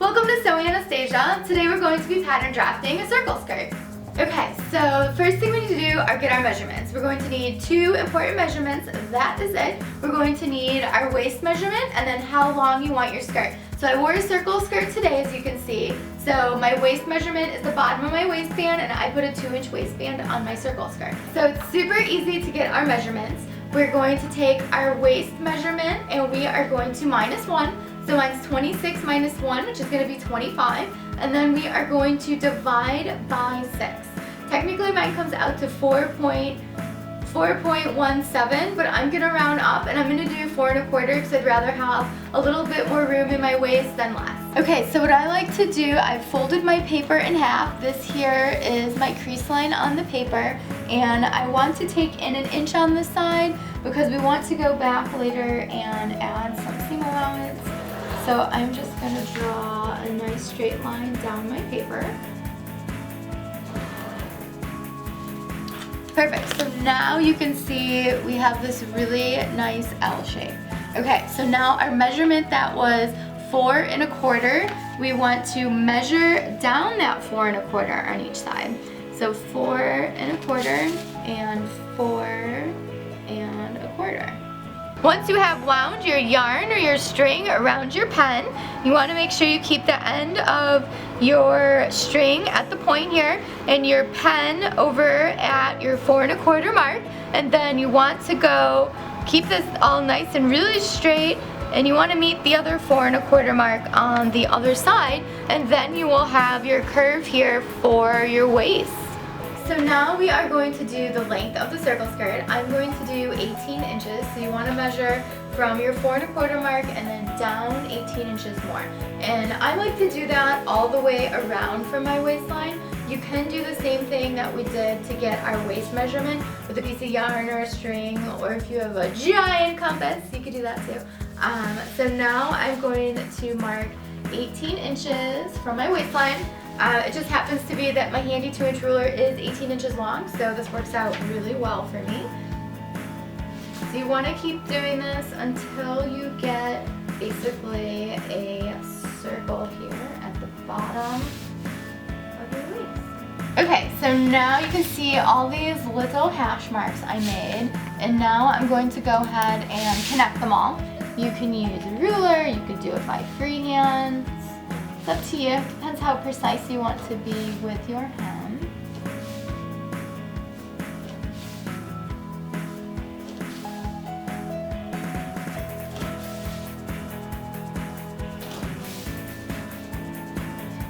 Welcome to Sewing Anastasia. Today we're going to be pattern drafting a circle skirt. Okay, so the first thing we need to do are get our measurements. We're going to need two important measurements. That is it. We're going to need our waist measurement and then how long you want your skirt. So I wore a circle skirt today, as you can see. So my waist measurement is the bottom of my waistband, and I put a 2-inch waistband on my circle skirt. So it's super easy to get our measurements. We're going to take our waist measurement and we are going to minus 1. So mine's 26 minus 1, which is going to be 25. And then we are going to divide by 6. Technically mine comes out to 4.17, but I'm going to round up and I'm going to do 4 1/4 because I'd rather have a little bit more room in my waist than less. Okay, so what I like to do, I've folded my paper in half. This here is my crease line on the paper, and I want to take in 1 inch on this side because we want to go back later and add some seam allowance. So I'm just going to draw a nice straight line down my paper. Perfect, so now you can see we have this really nice L shape. Okay, so now our measurement that was 4 1/4, we want to measure down that 4 1/4 on each side. So 4 1/4 and 4 1/4. Once you have wound your yarn or your string around your pen, you want to make sure you keep the end of your string at the point here and your pen over at your 4 1/4 mark, and then you want to go keep this all nice and really straight, and you want to meet the other 4 1/4 mark on the other side, and then you will have your curve here for your waist. So now we are going to do the length of the circle skirt. I'm going to do 18 inches, so you want to measure from your 4 1/4 mark and then down 18 inches more. And I like to do that all the way around from my waistline. You can do the same thing that we did to get our waist measurement with a piece of yarn or a string, or if you have a giant compass, you could do that too. So now I'm going to mark 18 inches from my waistline. It just happens to be that my handy 2-inch ruler is 18 inches long, so this works out really well for me. So you want to keep doing this until you get basically a circle here at the bottom of your waist. Okay, so now you can see all these little hash marks I made, and now I'm going to go ahead and connect them all. You can use a ruler, you could do it by freehand. It's up to you. Depends how precise you want to be with your hem.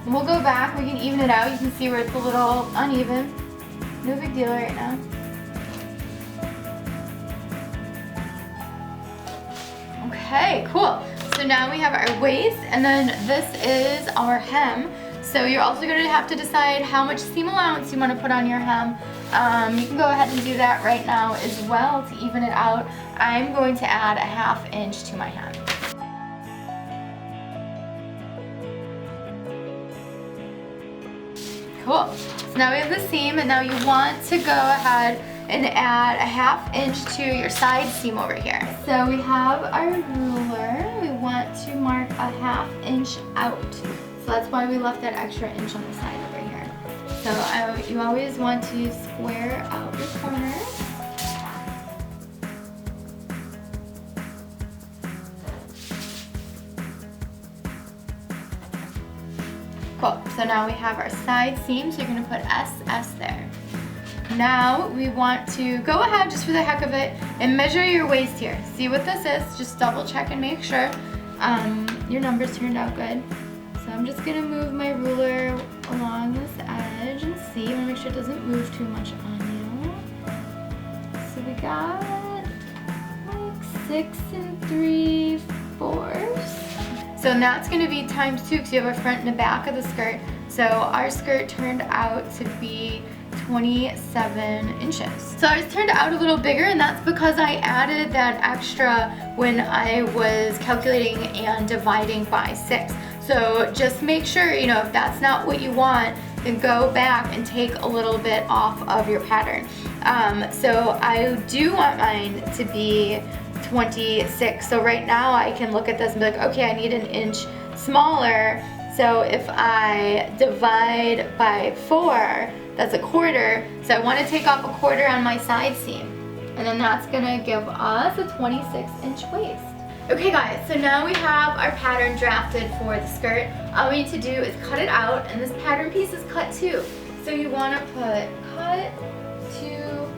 And we'll go back, we can even it out. You can see where it's a little uneven. No big deal right now. Okay, cool. So now we have our waist, and then this is our hem. So you're also going to have to decide how much seam allowance you want to put on your hem. You can go ahead and do that right now as well to even it out. I'm going to add a 1/2 inch to my hem. Cool. So now we have the seam, and now you want to go ahead and add a 1/2 inch to your side seam over here. So we have our ruler. We want to mark a 1/2 inch out. So that's why we left that extra inch on the side over here. So you always want to square out the corners. Cool. So now we have our side seam, so you're going to put SS there. Now we want to go ahead, just for the heck of it, and measure your waist here. See what this is, just double check and make sure your numbers turned out good. So I'm just going to move my ruler along this edge and see. I want to make sure it doesn't move too much on you. So we got like 6 3/4. So that's going to be times 2 because you have a front and a back of the skirt. So our skirt turned out to be 27 inches. So ours turned out a little bigger, and that's because I added that extra when I was calculating and dividing by 6. So just make sure, if that's not what you want, then go back and take a little bit off of your pattern. So I do want mine to be 26. So right now I can look at this and be like, okay, I need an inch smaller So if I divide by 4, that's a quarter. So I want to take off a quarter on my side seam. And then that's gonna give us a 26-inch waist. Okay guys, so now we have our pattern drafted for the skirt. All we need to do is cut it out, and this pattern piece is cut too. So you wanna put cut to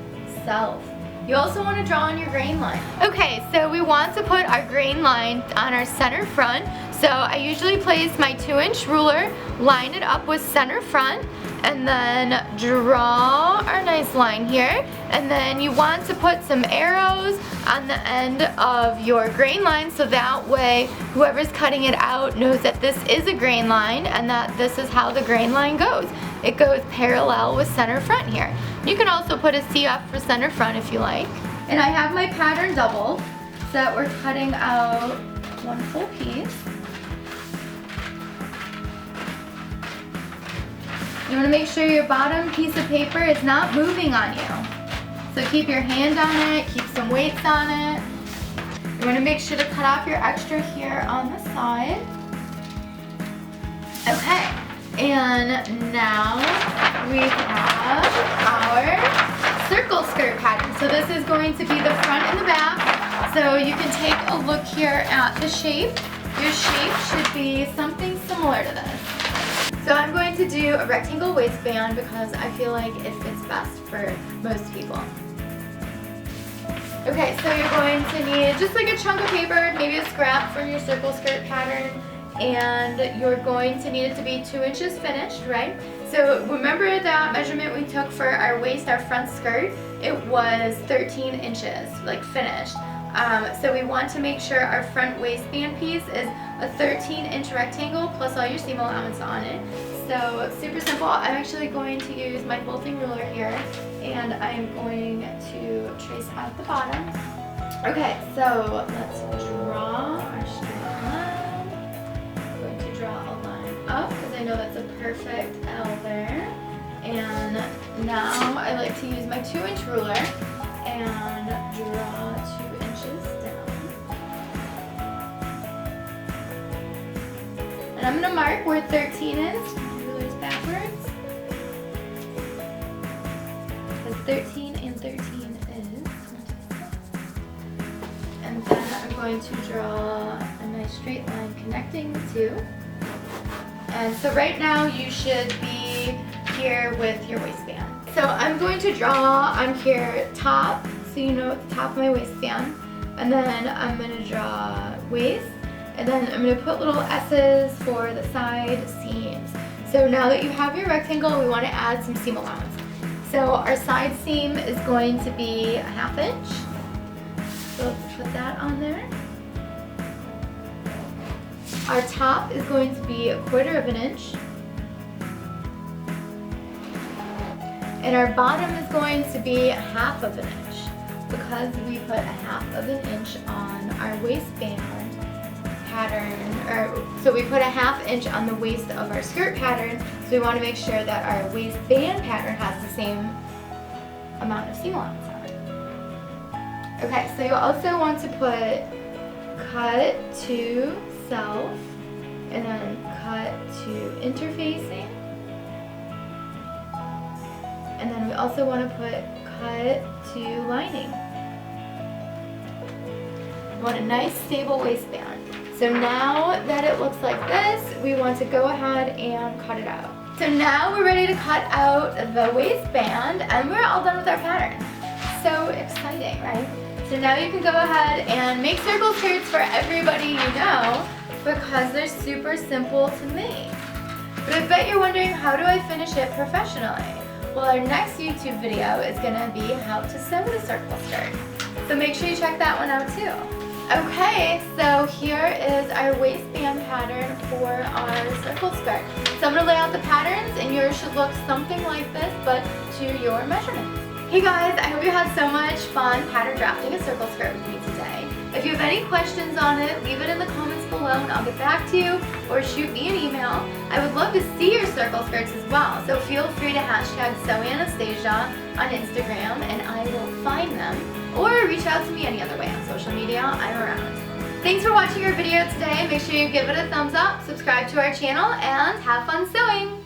self. You also want to draw on your grain line. Okay, so we want to put our grain line on our center front. So I usually place my 2-inch ruler, line it up with center front, and then draw our nice line here. And then you want to put some arrows on the end of your grain line, so that way whoever's cutting it out knows that this is a grain line and that this is how the grain line goes. It goes parallel with center front here. You can also put a CF for center front if you like. And I have my pattern doubled so that we're cutting out one full piece. You want to make sure your bottom piece of paper is not moving on you. So keep your hand on it, keep some weights on it. You want to make sure to cut off your extra here on the side. Okay, and now we have our circle skirt pattern. So this is going to be the front and the back. So you can take a look here at the shape. Your shape should be something similar to this. So I'm going to do a rectangle waistband because I feel like it fits best for most people. Okay, so you're going to need just like a chunk of paper, maybe a scrap from your circle skirt pattern, and you're going to need it to be 2 inches finished, right? So remember that measurement we took for our waist, our front skirt? It was 13 inches, like finished. So we want to make sure our front waistband piece is a 13-inch rectangle plus all your seam allowance on it. So super simple. I'm actually going to use my quilting ruler here, and I'm going to trace out the bottom. Okay, so let's draw our straight line. I'm going to draw a line up because I know that's a perfect L there. And now I like to use my 2-inch ruler and draw 2 inches down. And I'm going to mark where 13 is. The ruler's backwards. Because 13 and 13 is. And then I'm going to draw a nice straight line connecting the two. And so right now you should be here with your waistband. So I'm going to draw on here top, so you know at the top of my waistband. And then I'm going to draw waist. And then I'm going to put little S's for the side seams. So now that you have your rectangle, we want to add some seam allowance. So our side seam is going to be a 1/2 inch. So let's put that on there. Our top is going to be a 1/4 inch. And our bottom is going to be a 1/2 inch because we put a 1/2 inch on our waistband pattern, so we put a 1/2 inch on the waist of our skirt pattern, so we want to make sure that our waistband pattern has the same amount of seam allowance on it. Okay, so you also want to put cut to self and then cut to interfacing. And then we also want to put cut to lining. We want a nice stable waistband. So now that it looks like this, we want to go ahead and cut it out. So now we're ready to cut out the waistband, and we're all done with our pattern. So exciting, right? So now you can go ahead and make circle skirts for everybody you know because they're super simple to make. But I bet you're wondering, how do I finish it professionally? Well, our next YouTube video is going to be how to sew the circle skirt. So make sure you check that one out too. Okay, so here is our waistband pattern for our circle skirt. So I'm going to lay out the patterns, and yours should look something like this, but to your measurements. Hey guys, I hope you had so much fun pattern drafting a circle skirt with me today. If you have any questions on it, leave it in the comments below and I'll get back to you, or shoot me an email. I would love to see your circle skirts as well, so feel free to hashtag #SewAnastasia on Instagram and I will find them, or reach out to me any other way on social media. I'm around. Thanks for watching our video today. Make sure you give it a thumbs up, subscribe to our channel, and have fun sewing!